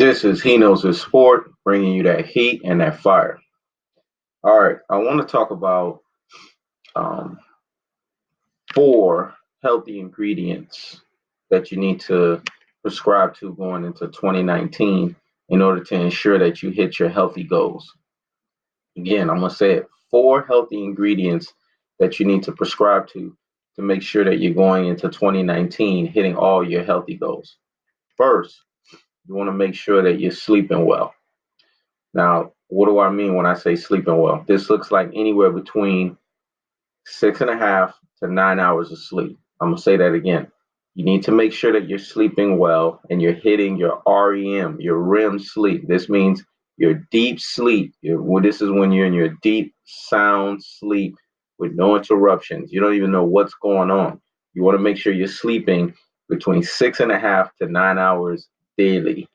This is He Knows His Sport, bringing you that heat and that fire. All right, I want to talk about um, 4 healthy ingredients that you need to prescribe to going into 2019 in order to ensure that you hit your healthy goals. Again, I'm going to say it, 4 healthy ingredients that you need to prescribe to make sure that you're going into 2019 hitting all your healthy goals. First, you want to make sure that you're sleeping well. Now, what do I mean when I say sleeping well? This looks like anywhere between 6.5 to 9 hours of sleep. I'm going to say that again. You need to make sure that you're sleeping well and you're hitting your REM, your REM sleep. This means your deep sleep. This is when you're in your deep, sound sleep with no interruptions. You don't even know what's going on. You want to make sure you're sleeping between 6.5 to 9 hours daily.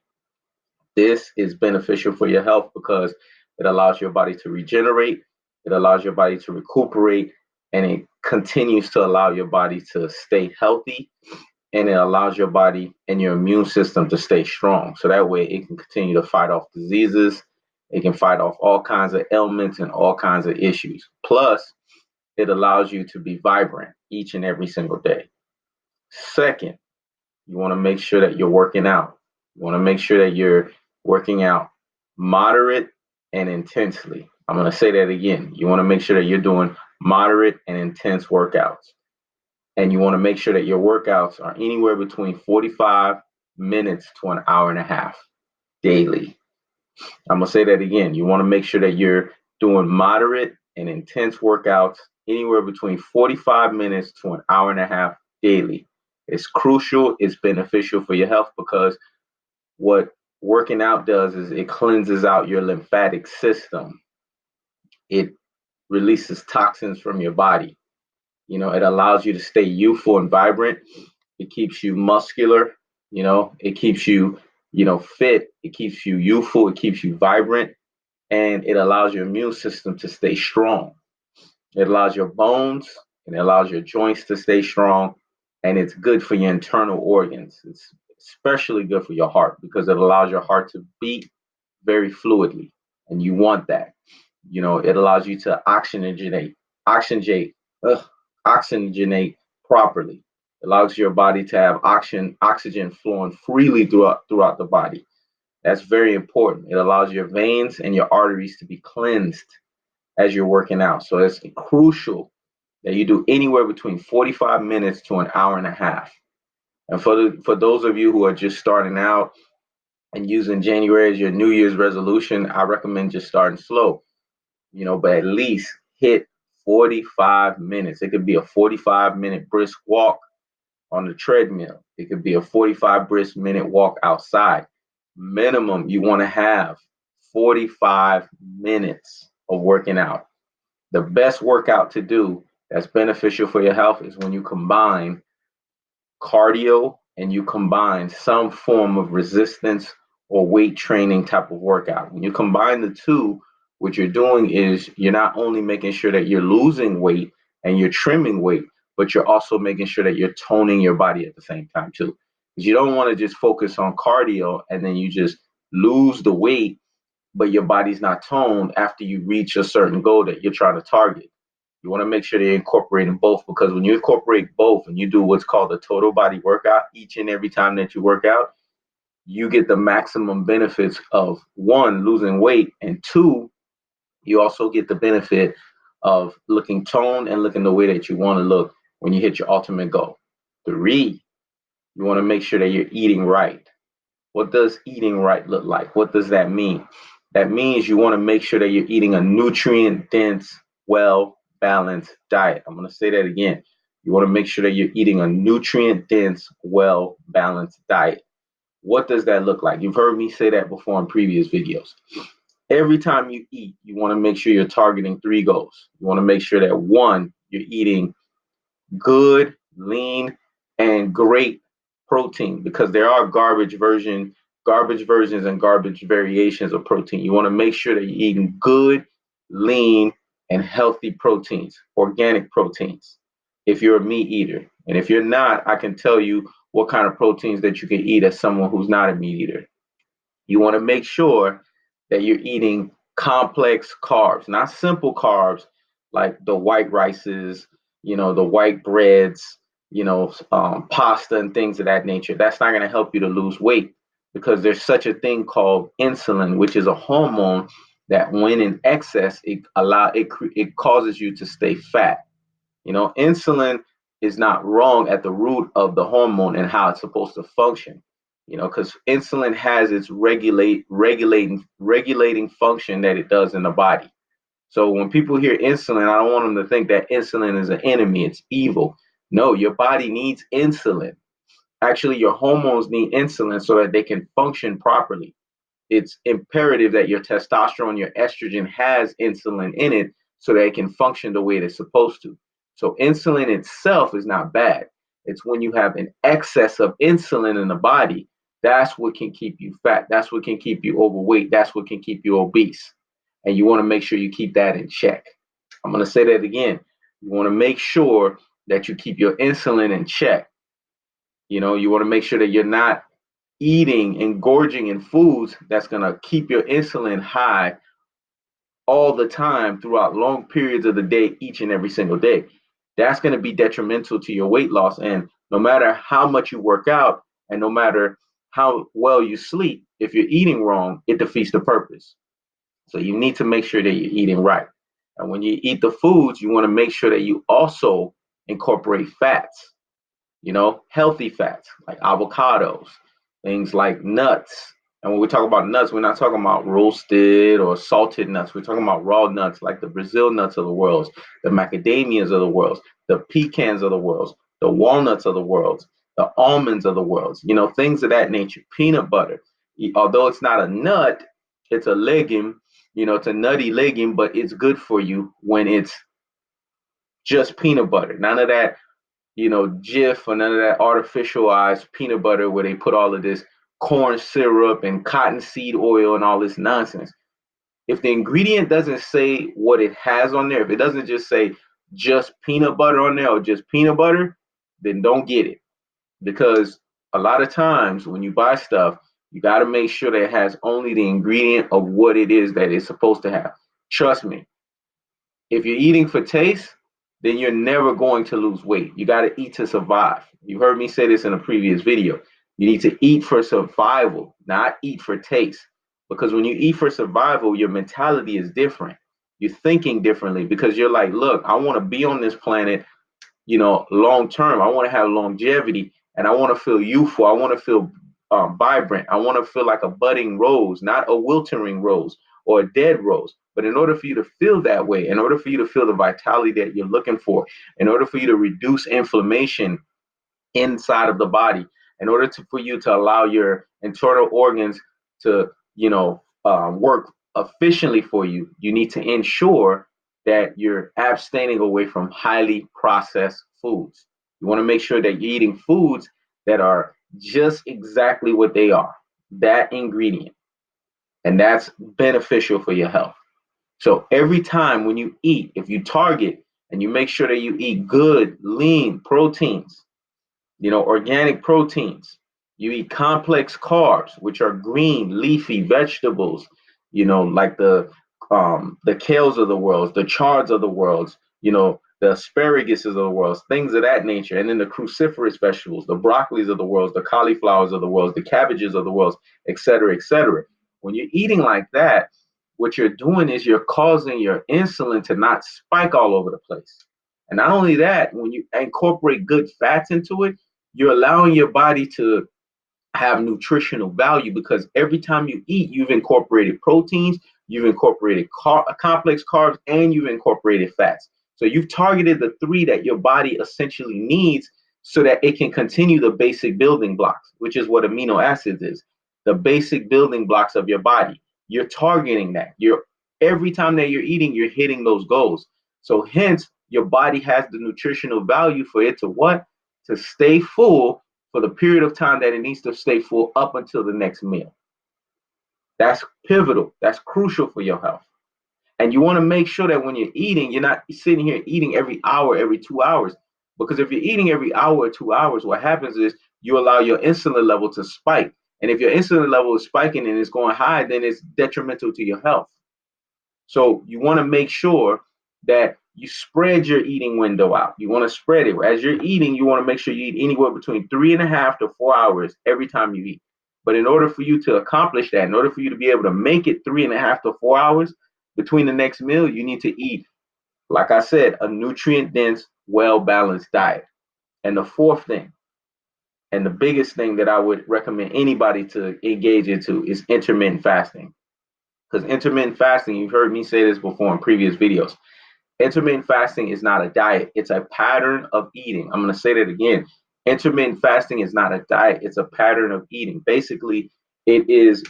This is beneficial for your health because it allows your body to regenerate, it allows your body to recuperate, and it continues to allow your body to stay healthy, and it allows your body and your immune system to stay strong. So that way it can continue to fight off diseases, it can fight off all kinds of ailments and all kinds of issues. Plus, it allows you to be vibrant each and every single day. Second, you want to make sure that you're working out. You want to make sure that you're working out moderate and intensely. I'm going to say that again. You want to make sure that you're doing moderate and intense workouts. And you want to make sure that your workouts are anywhere between 45 minutes to an hour and a half daily. I'm going to say that again. You want to make sure that you're doing moderate and intense workouts anywhere between 45 minutes to an hour and a half daily. It's crucial, it's beneficial for your health because what working out does is it cleanses out your lymphatic system. It releases toxins from your body. It allows you to stay youthful and vibrant. It keeps you muscular. It keeps you, fit. It keeps you youthful. It keeps you vibrant. And it allows your immune system to stay strong. It allows your bones and it allows your joints to stay strong. And it's good for your internal organs. It's especially good for your heart because it allows your heart to beat very fluidly. And you want that. It allows you to oxygenate, oxygenate properly. It allows your body to have oxygen flowing freely throughout the body. That's very important. It allows your veins and your arteries to be cleansed as you're working out. So it's crucial that you do anywhere between 45 minutes to an hour and a half. And for those of you who are just starting out and using January as your New Year's resolution, I recommend just starting slow, but at least hit 45 minutes. It could be a 45-minute brisk walk on the treadmill. It could be a 45 brisk minute walk outside. Minimum, you want to have 45 minutes of working out. The best workout to do that's beneficial for your health is when you combine cardio and you combine some form of resistance or weight training type of workout. When you combine the two, what you're doing is you're not only making sure that you're losing weight and you're trimming weight, but you're also making sure that you're toning your body at the same time too. Because you don't want to just focus on cardio and then you just lose the weight, but your body's not toned after you reach a certain goal that you're trying to target. You want to make sure that you're incorporating both because when you incorporate both and you do what's called a total body workout each and every time that you work out, you get the maximum benefits of 1, losing weight, and 2, you also get the benefit of looking toned and looking the way that you want to look when you hit your ultimate goal. 3, you want to make sure that you're eating right. What does eating right look like? What does that mean? That means you want to make sure that you're eating a nutrient-dense, well-balanced diet. I'm going to say that again. You want to make sure that you're eating a nutrient-dense, well-balanced diet. What does that look like? You've heard me say that before in previous videos. Every time you eat, you want to make sure you're targeting 3 goals. You want to make sure that 1, you're eating good, lean, and great protein because there are garbage versions and garbage variations of protein. You want to make sure that you're eating good, lean, and healthy proteins, organic proteins, if you're a meat eater. And if you're not, I can tell you what kind of proteins that you can eat as someone who's not a meat eater. You want to make sure that you're eating complex carbs, not simple carbs like the white rices, the white breads, pasta and things of that nature. That's not going to help you to lose weight because there's such a thing called insulin, which is a hormone that when in excess, it causes you to stay fat. Insulin is not wrong at the root of the hormone and how it's supposed to function. Because insulin has its regulating function that it does in the body. So when people hear insulin, I don't want them to think that insulin is an enemy, it's evil. No, your body needs insulin. Actually, your hormones need insulin so that they can function properly. It's imperative that your testosterone, your estrogen has insulin in it so that it can function the way it's supposed to. So insulin itself is not bad. It's when you have an excess of insulin in the body, that's what can keep you fat. That's what can keep you overweight. That's what can keep you obese. And you want to make sure you keep that in check. I'm going to say that again. You want to make sure that you keep your insulin in check. You want to make sure that you're not eating and gorging in foods that's going to keep your insulin high all the time throughout long periods of the day, each and every single day. That's going to be detrimental to your weight loss. And no matter how much you work out and no matter how well you sleep, if you're eating wrong, it defeats the purpose. So you need to make sure that you're eating right. And when you eat the foods, you want to make sure that you also incorporate fats, healthy fats like avocados, things like nuts. And when we talk about nuts, we're not talking about roasted or salted nuts. We're talking about raw nuts like the Brazil nuts of the world, the macadamias of the world, the pecans of the world, the walnuts of the world, the almonds of the world, things of that nature. Peanut butter, although it's not a nut, it's a legume, it's a nutty legume, but it's good for you when it's just peanut butter. None of that Jif or none of that artificialized peanut butter where they put all of this corn syrup and cottonseed oil and all this nonsense. If the ingredient doesn't say what it has on there, if it doesn't just say just peanut butter on there or just peanut butter, then don't get it. Because a lot of times when you buy stuff, you got to make sure that it has only the ingredient of what it is that it's supposed to have. Trust me, if you're eating for taste, then you're never going to lose weight. You got to eat to survive. You heard me say this in a previous video. You need to eat for survival, not eat for taste. Because when you eat for survival, your mentality is different. You're thinking differently because you're like, look, I want to be on this planet, long term. I want to have longevity and I want to feel youthful. I want to feel vibrant. I want to feel like a budding rose, not a wilting rose or a dead rose. But in order for you to feel that way, in order for you to feel the vitality that you're looking for, in order for you to reduce inflammation inside of the body, in order for you to allow your internal organs to, work efficiently for you, you need to ensure that you're abstaining away from highly processed foods. You want to make sure that you're eating foods that are just exactly what they are, that ingredient, and that's beneficial for your health. So every time when you eat, if you target and you make sure that you eat good, lean proteins, organic proteins, you eat complex carbs, which are green, leafy vegetables, like the kales of the world, the chards of the world, the asparagus of the world, things of that nature. And then the cruciferous vegetables, the broccolis of the world, the cauliflowers of the world, the cabbages of the world, et cetera, et cetera. When you're eating like that, what you're doing is you're causing your insulin to not spike all over the place. And not only that, when you incorporate good fats into it, you're allowing your body to have nutritional value because every time you eat, you've incorporated proteins, you've incorporated complex carbs, and you've incorporated fats. So you've targeted the three that your body essentially needs so that it can continue the basic building blocks, which is what amino acids is, the basic building blocks of your body. You're targeting that. Every time that you're eating, you're hitting those goals. So hence, your body has the nutritional value for it to what? To stay full for the period of time that it needs to stay full up until the next meal. That's pivotal. That's crucial for your health. And you want to make sure that when you're eating, you're not sitting here eating every hour, every 2 hours. Because if you're eating every hour or 2 hours, what happens is you allow your insulin level to spike. And if your insulin level is spiking and it's going high, then it's detrimental to your health. So you want to make sure that you spread your eating window out. You want to spread it. As you're eating, you want to make sure you eat anywhere between 3.5 to 4 hours every time you eat. But in order for you to accomplish that, in order for you to be able to make it 3.5 to 4 hours between the next meal, you need to eat, like I said, a nutrient dense, well balanced diet. And the fourth thing, and the biggest thing that I would recommend anybody to engage into is intermittent fasting. Because intermittent fasting, you've heard me say this before in previous videos. Intermittent fasting is not a diet, it's a pattern of eating. I'm going to say that again. Intermittent fasting is not a diet, it's a pattern of eating. Basically, it is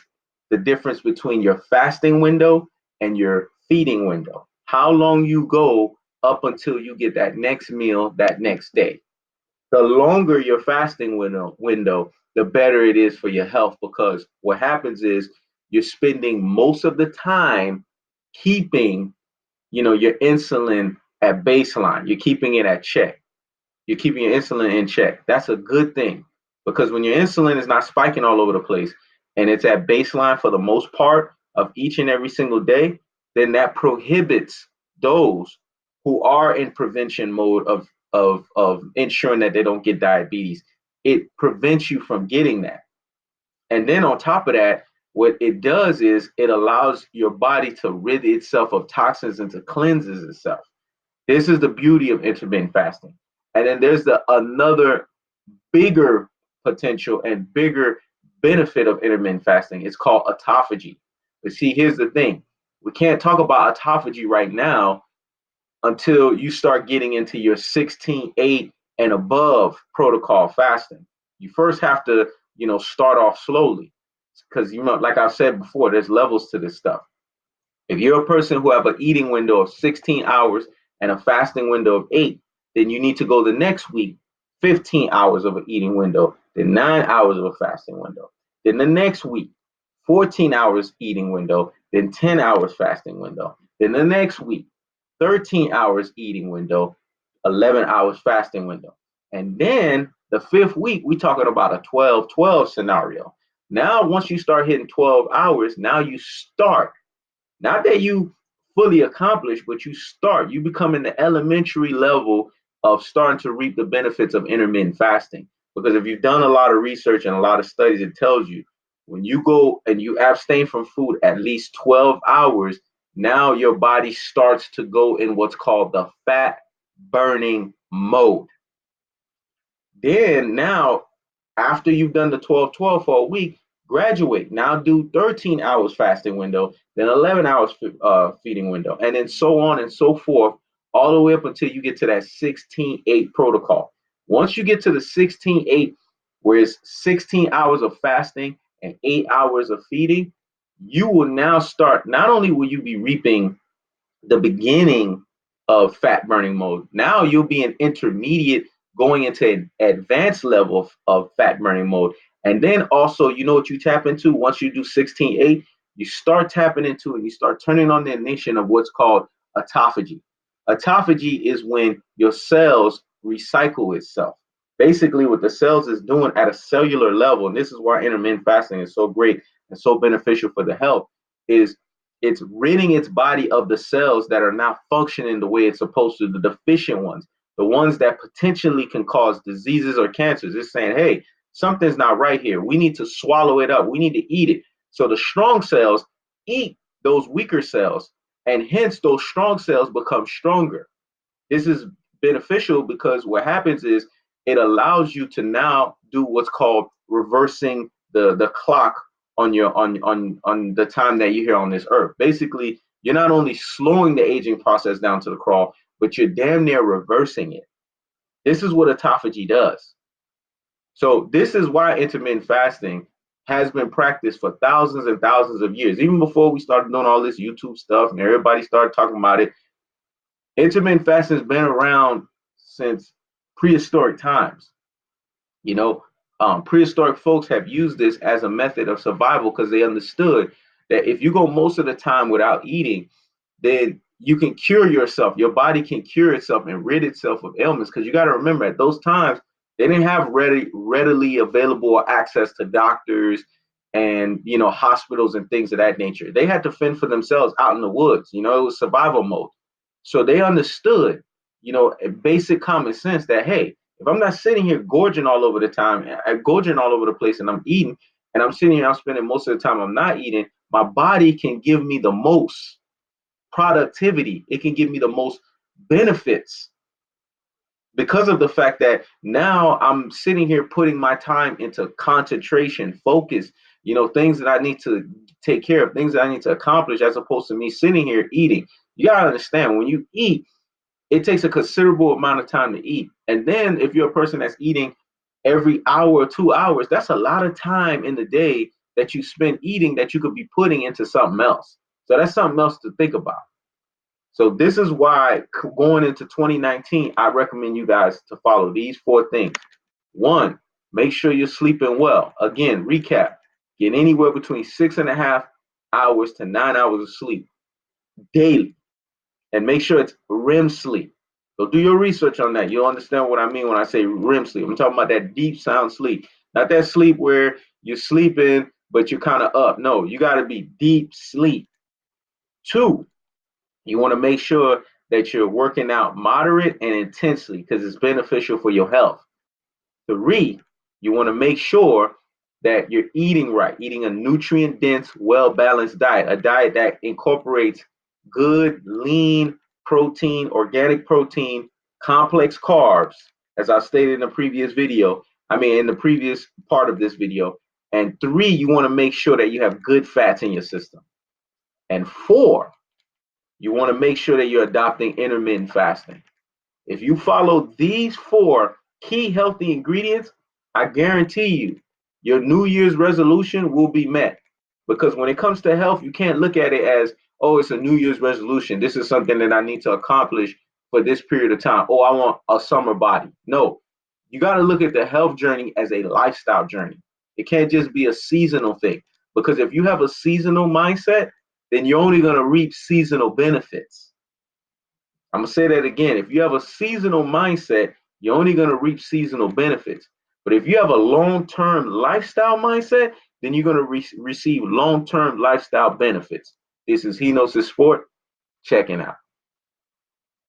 the difference between your fasting window and your feeding window. How long you go up until you get that next meal that next day. The longer your fasting window, the better it is for your health, because what happens is you're spending most of the time keeping, your insulin at baseline. You're keeping it at check. You're keeping your insulin in check. That's a good thing, because when your insulin is not spiking all over the place and it's at baseline for the most part of each and every single day, then that prohibits those who are in prevention mode of ensuring that they don't get diabetes. It prevents you from getting that. And then on top of that, what it does is it allows your body to rid itself of toxins and to cleanses itself. This is the beauty of intermittent fasting. And then there's another bigger potential and bigger benefit of intermittent fasting. It's called autophagy. But see, here's the thing. We can't talk about autophagy right now until you start getting into your 16/8 and above protocol fasting. You first have to, start off slowly, because, like I've said before, there's levels to this stuff. If you're a person who have an eating window of 16 hours and a fasting window of 8, then you need to go the next week 15 hours of an eating window, then 9 hours of a fasting window. Then the next week 14 hours eating window, then 10 hours fasting window. Then the next week 13 hours eating window, 11 hours fasting window. And then the fifth week, we're talking about a 12-12 scenario. Now, once you start hitting 12 hours, now you start, not that you fully accomplish, but you become in the elementary level of starting to reap the benefits of intermittent fasting. Because if you've done a lot of research and a lot of studies, it tells you when you go and you abstain from food at least 12 hours, now your body starts to go in what's called the fat burning mode. Then now, after you've done the 12-12 for a week, graduate. Now do 13 hours fasting window, then 11 hours feeding window, and then so on and so forth, all the way up until you get to that 16/8 protocol. Once you get to the 16/8, where it's 16 hours of fasting and 8 hours of feeding, you will now start, not only will you be reaping the beginning of fat burning mode. Now you'll be an intermediate going into an advanced level of fat burning mode. And then also, you know what you tap into once you do 16/8? You start tapping into and you start turning on the ignition of what's called autophagy. Autophagy is when your cells recycle itself. Basically, what the cells is doing at a cellular level, and this is why intermittent fasting is so great and so beneficial for the health, is it's ridding its body of the cells that are not functioning the way it's supposed to, the deficient ones, the ones that potentially can cause diseases or cancers. It's saying, hey, something's not right here. We need to swallow it up. We need to eat it. So the strong cells eat those weaker cells, and hence those strong cells become stronger. This is beneficial because what happens is it allows you to now do what's called reversing the clock on your on the time that you're here on this earth. Basically, you're not only slowing the aging process down to the crawl, but you're damn near reversing it. This is what autophagy does. So this is why intermittent fasting has been practiced for thousands and thousands of years. Even before we started doing all this YouTube stuff and everybody started talking about it, intermittent fasting has been around since prehistoric times. You know, prehistoric folks have used this as a method of survival because they understood that if you go most of the time without eating, then you can cure yourself. Your body can cure itself and rid itself of ailments. Because you got to remember, at those times, they didn't have readily available access to doctors. and hospitals and things of that nature. They had to fend for themselves out in the woods. It was survival mode. So they understood, basic common sense that, hey, if I'm not sitting here gorging all over the time, gorging all over the place, and I'm eating, and I'm sitting here, I'm spending most of the time I'm not eating, my body can give me the most productivity. It can give me the most benefits because of the fact that now I'm sitting here putting my time into concentration, focus, things that I need to take care of, things that I need to accomplish, as opposed to me sitting here eating. You gotta understand, when you eat, it takes a considerable amount of time to eat. And then if you're a person that's eating every hour or 2 hours, that's a lot of time in the day that you spend eating that you could be putting into something else. So that's something else to think about. So this is why going into 2019, I recommend you guys to follow these 4 things. 1, make sure you're sleeping well. Again, recap, get anywhere between 6.5 hours to 9 hours of sleep daily. And make sure it's REM sleep. So do your research on that. You'll understand what I mean when I say REM sleep. I'm talking about that deep sound sleep, not that sleep where you're sleeping, but you're kind of up. No, you got to be deep sleep. 2, you want to make sure that you're working out moderate and intensely because it's beneficial for your health. 3, you want to make sure that you're eating right, eating a nutrient-dense, well-balanced diet, a diet that incorporates good, lean protein, organic protein, complex carbs, as I stated in the previous video, in the previous part of this video. And 3, you want to make sure that you have good fats in your system. And 4, you want to make sure that you're adopting intermittent fasting. If you follow these 4 key healthy ingredients, I guarantee you your New Year's resolution will be met. Because when it comes to health, you can't look at it as, oh, it's a New Year's resolution. This is something that I need to accomplish for this period of time. Oh, I want a summer body. No, you got to look at the health journey as a lifestyle journey. It can't just be a seasonal thing. Because if you have a seasonal mindset, then you're only going to reap seasonal benefits. I'm going to say that again. If you have a seasonal mindset, you're only going to reap seasonal benefits. But if you have a long-term lifestyle mindset, then you're going to receive long-term lifestyle benefits. This is He Knows His Sport, checking out.